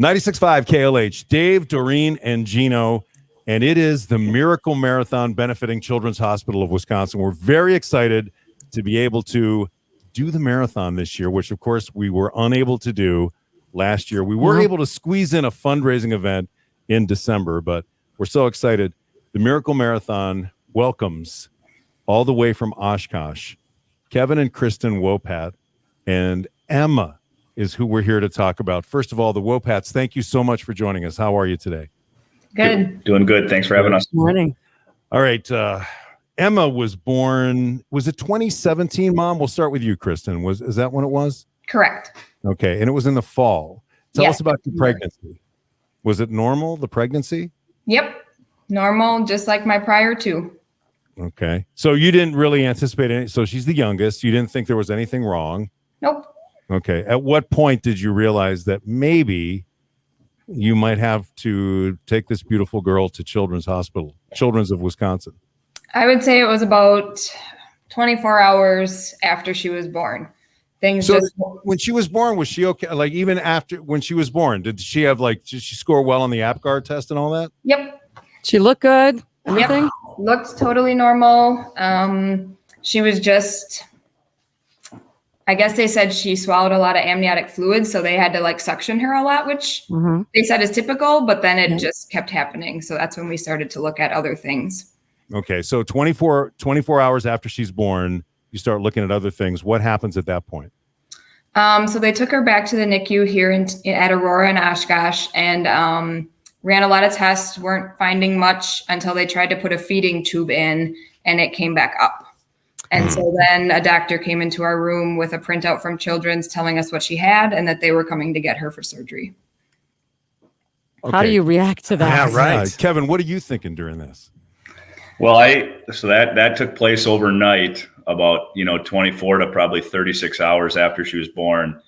96.5 KLH, Dave, Doreen, and Gino, and it is the Miracle Marathon benefiting Children's Hospital of Wisconsin. We're very excited to be able to do the marathon this year, which, of course, we were unable to do last year. We were able to squeeze in a fundraising event in December, but we're so excited. The Miracle Marathon welcomes all the way from Oshkosh, Kevin and Kristen Wopat, and Emma is who we're here to talk about. First of all, the Wopats, thank you so much for joining us. How are you today? Good. Doing good. Thanks for having us. Good morning. All right. Emma was born, was it 2017, Mom? We'll start with you, Kristen. Is that when it was? Correct. Okay. And it was in the fall. Tell Yes. us about your pregnancy. Was it normal, the pregnancy? Yep. Normal, just like my prior two. Okay. So you didn't really anticipate any. So she's the youngest. You didn't think there was anything wrong. Nope. Okay. At what point did you realize that maybe you might have to take this beautiful girl to Children's Hospital, Children's of Wisconsin? I would say it was about 24 hours after she was born. So when she was born, was she okay? Like even after when she was born, did she score well on the APGAR test and all that? Yep. She looked good. Everything? Yep. Looked totally normal. She was just, I guess they said she swallowed a lot of amniotic fluid, so they had to suction her a lot, which they said is typical, but then it just kept happening. So that's when we started to look at other things. Okay. So 24 hours after she's born, you start looking at other things. What happens at that point? So they took her back to the NICU here at Aurora and Oshkosh and ran a lot of tests, weren't finding much until they tried to put a feeding tube in and it came back up. And so then a doctor came into our room with a printout from Children's telling us what she had and that they were coming to get her for surgery. Okay. How do you react to that? Yeah, right. Kevin, what are you thinking during this? Well, so that took place overnight, about 24 to probably 36 hours after she was born,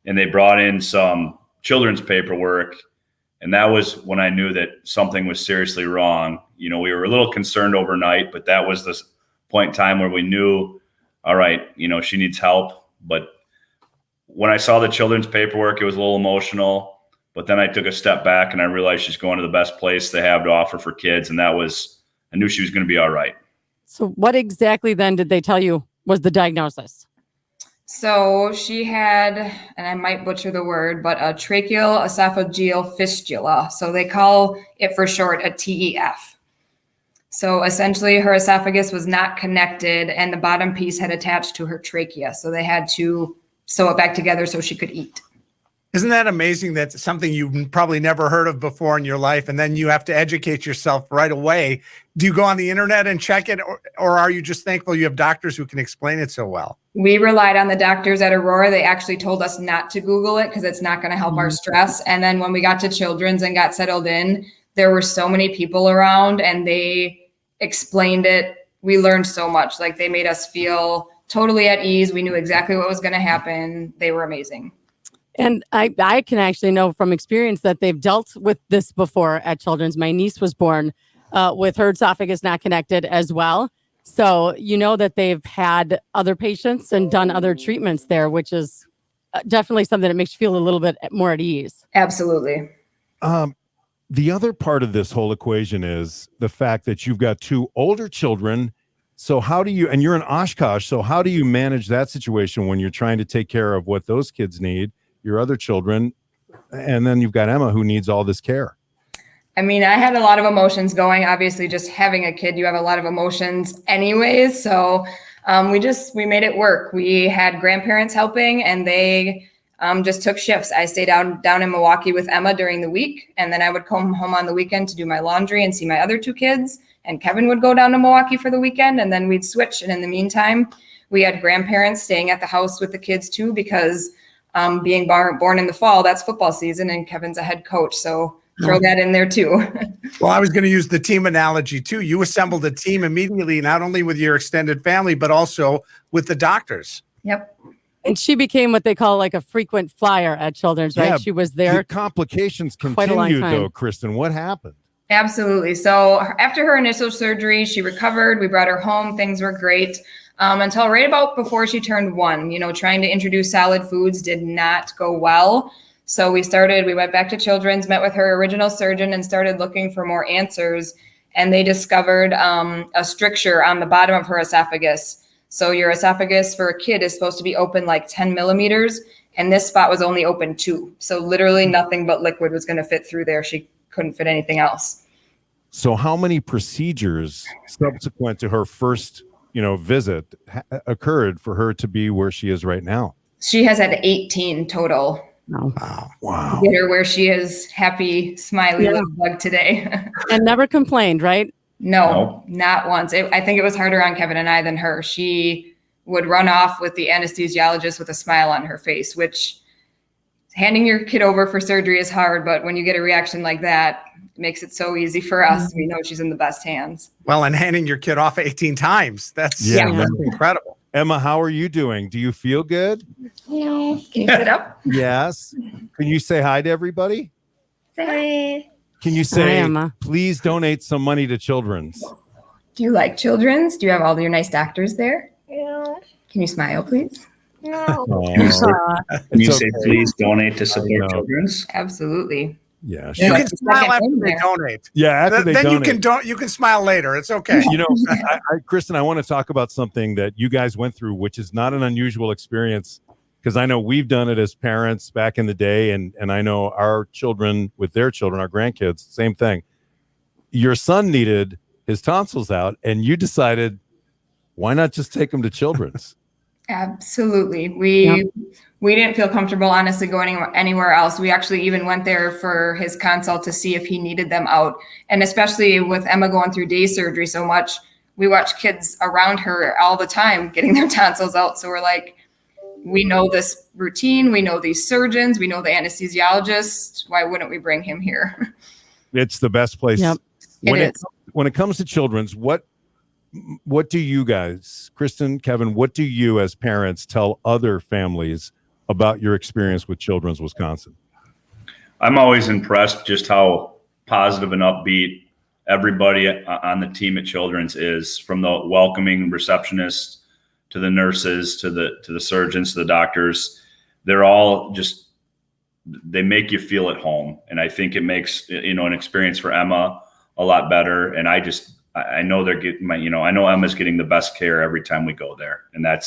and they brought in some children's paperwork, and that was when I knew that something was seriously wrong. We were a little concerned overnight, but that was the point in time where we knew, all right, she needs help. But when I saw the children's paperwork, it was a little emotional, but then I took a step back and I realized she's going to the best place they have to offer for kids, and I knew she was going to be all right. So what exactly then did they tell you was the diagnosis? So she had, and I might butcher the word, but a tracheal esophageal fistula. So they call it for short a TEF. So essentially her esophagus was not connected and the bottom piece had attached to her trachea. So they had to sew it back together so she could eat. Isn't that amazing? That's something you've probably never heard of before in your life, and then you have to educate yourself right away. Do you go on the internet and check it, or are you just thankful you have doctors who can explain it so well? We relied on the doctors at Aurora. They actually told us not to Google it because it's not going to help our stress. And then when we got to Children's and got settled in, there were so many people around and they explained it. We learned so much. They made us feel totally at ease. We knew exactly what was going to happen. They were amazing. And I can actually know from experience that they've dealt with this before at Children's. My niece was born with her esophagus not connected as well. So that they've had other patients and done other treatments there, which is definitely something that makes you feel a little bit more at ease. Absolutely. The other part of this whole equation is the fact that you've got two older children. So and you're in Oshkosh, so how do you manage that situation when you're trying to take care of what those kids need, your other children, and then you've got Emma who needs all this care? I mean, I had a lot of emotions going. Obviously, just having a kid, you have a lot of emotions anyways. So we made it work. We had grandparents helping and they just took shifts. I stayed down in Milwaukee with Emma during the week. And then I would come home on the weekend to do my laundry and see my other two kids. And Kevin would go down to Milwaukee for the weekend and then we'd switch. And in the meantime, we had grandparents staying at the house with the kids too, because being born in the fall, that's football season and Kevin's a head coach. So throw that in there too. Well, I was going to use the team analogy too. You assembled a team immediately, not only with your extended family, but also with the doctors. Yep. And she became what they call a frequent flyer at Children's, right? Yeah, she was there. The complications quite a long continued time. though, Kristen. What happened? Absolutely. So after her initial surgery, she recovered. We brought her home. Things were great. Until right about before she turned 1, trying to introduce solid foods did not go well. So we went back to Children's, met with her original surgeon, and started looking for more answers. And they discovered a stricture on the bottom of her esophagus. So your esophagus for a kid is supposed to be open like 10 millimeters, and this spot was only open 2. So literally nothing but liquid was going to fit through there. She couldn't fit anything else. So how many procedures subsequent to her first, visit occurred for her to be where she is right now? She has had 18 total. Wow. Get her where she is happy, smiley little bug today. And never complained, right? No, not once. I think it was harder on Kevin and I than her. She would run off with the anesthesiologist with a smile on her face, which handing your kid over for surgery is hard, but when you get a reaction like that, it makes it so easy for us. We know she's in the best hands. Well, and handing your kid off 18 times. That's incredible. Emma, how are you doing? Do you feel good? No. Can you sit up? Yes. Can you say hi to everybody? Say hi. Can you say, Emma. Please donate some money to Children's? Do you like Children's? Do you have all your nice doctors there? No. Can you smile, please? No. Can you say, okay. please donate to support know. Children's? Absolutely. Yeah. You Like can the smile second after in they there. donate. Yeah. After they Then donate. you can smile later. It's okay. Kristen, I want to talk about something that you guys went through, which is not an unusual experience, because I know we've done it as parents back in the day, and I know our children with their children, our grandkids, same thing. Your son needed his tonsils out, and you decided, why not just take him to Children's? Absolutely. We didn't feel comfortable, honestly, going anywhere else. We actually even went there for his consult to see if he needed them out. And especially with Emma going through day surgery so much, we watch kids around her all the time getting their tonsils out. So we're like, we know this routine. We know these surgeons. We know the anesthesiologist. Why wouldn't we bring him here? It's the best place. Yep. When it comes to Children's, what do you guys, Kristen, Kevin, what do you as parents tell other families about your experience with Children's Wisconsin? I'm always impressed just how positive and upbeat everybody on the team at Children's is, from the welcoming receptionists to the nurses to the surgeons to the doctors. They're all they make you feel at home, and I think it makes an experience for Emma a lot better. And I know they're getting I know Emma's getting the best care every time we go there, and I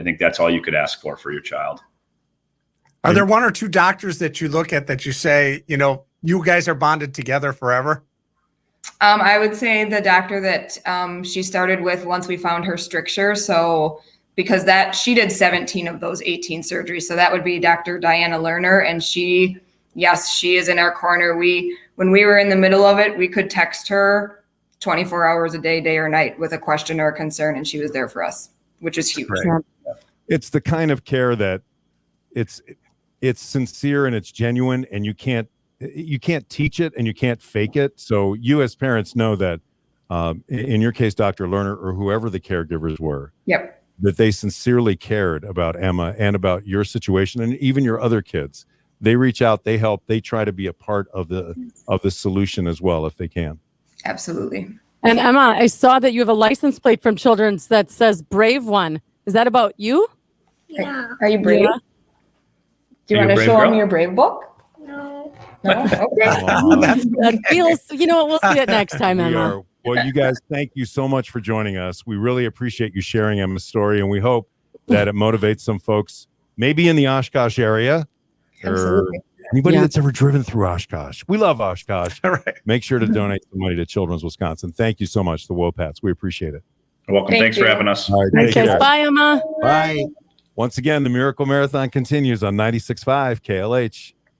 think that's all you could ask for your child. Are there one or two doctors that you look at that you say, you guys are bonded together forever? I would say the doctor that she started with once we found her stricture. So because she did 17 of those 18 surgeries. So that would be Dr. Diana Lerner. And she is in our corner. When we were in the middle of it, we could text her 24 hours a day, day or night, with a question or a concern. And she was there for us, which is huge. Right. It's the kind of care that it's sincere and it's genuine, and you can't teach it and you can't fake it. So you as parents know that in your case, Dr. Lerner or whoever the caregivers were, that they sincerely cared about Emma and about your situation and even your other kids. They reach out, they help, they try to be a part of the solution as well if they can. Absolutely. And Emma, I saw that you have a license plate from Children's that says Brave One. Is that about you? Yeah. Are you brave? Yeah. Do you Are you want a to brave show girl? them your brave book? No. No? Okay. That feels, we'll see it next time, Emma. Well, you guys, thank you so much for joining us. We really appreciate you sharing Emma's story, and we hope that it motivates some folks, maybe in the Oshkosh area, or Absolutely. anybody that's ever driven through Oshkosh. We love Oshkosh. All right. Make sure to donate some money to Children's Wisconsin. Thank you so much, the Wopats. We appreciate it. You're welcome. Thank Thanks you. for having us. All right, take care. Bye, Emma. Bye. Once again, the Miracle Marathon continues on 96.5 KLH.